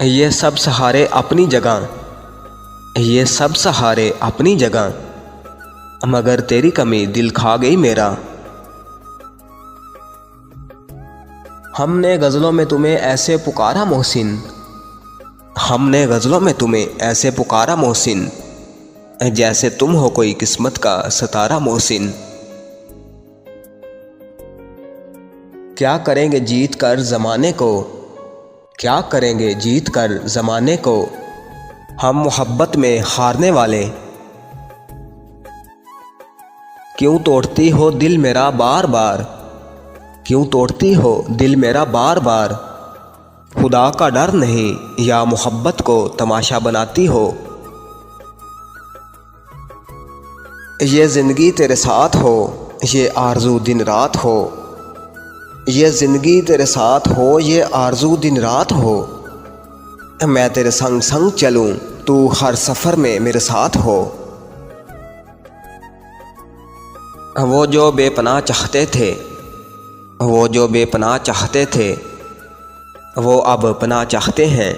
ये सब सहारे अपनी जगह, ये सब सहारे अपनी जगह, मगर तेरी कमी दिल खा गई मेरा। हमने गज़लों में तुम्हें ऐसे पुकारा मोहसिन, हमने गज़लों में तुम्हें ऐसे पुकारा मोहसिन, जैसे तुम हो कोई किस्मत का सितारा मोहसिन। क्या करेंगे जीत कर ज़माने को, क्या करेंगे जीत कर ज़माने को, हम मोहब्बत में हारने वाले। क्यों तोड़ती हो दिल मेरा बार बार, क्यों तोड़ती हो दिल मेरा बार बार, खुदा का डर नहीं या मोहब्बत को तमाशा बनाती हो। ये ज़िंदगी तेरे साथ हो, ये आरज़ू दिन रात हो, ये ज़िंदगी तेरे साथ हो, ये आरज़ू दिन रात हो, मैं तेरे संग संग चलूं, तू हर सफ़र में मेरे साथ हो। वो जो बेपनाह चाहते थे, वो जो बेपनाह चाहते थे, वो अब पनाह चाहते हैं।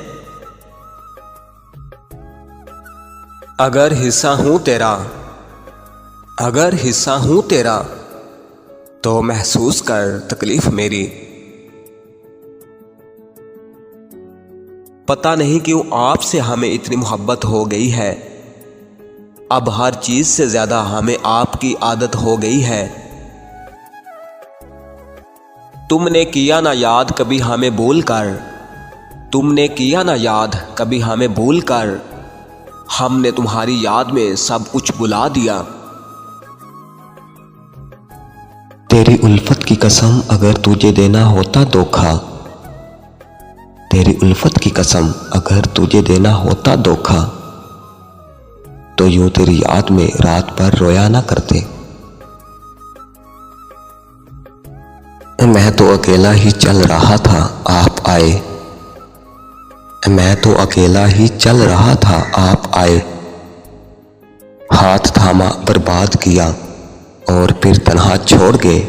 अगर हिस्सा हूँ तेरा, अगर हिस्सा हूँ तेरा, तो महसूस कर तकलीफ़ मेरी। पता नहीं क्यों आपसे हमें इतनी मोहब्बत हो गई है, अब हर चीज़ से ज़्यादा हमें आपकी आदत हो गई है। तुमने किया ना याद कभी हमें भूल कर, तुमने किया ना याद कभी हमें भूल कर, हमने तुम्हारी याद में सब कुछ बुला दिया। तेरी उल्फत की कसम अगर तुझे देना होता धोखा, तेरी उल्फत की कसम अगर तुझे देना होता धोखा, तो यूं तेरी याद में रात भर रोया ना करते। मैं तो अकेला ही चल रहा था आप आए, मैं तो अकेला ही चल रहा था आप आए, हाथ थामा बर्बाद किया और फिर तन्हा छोड़ गए।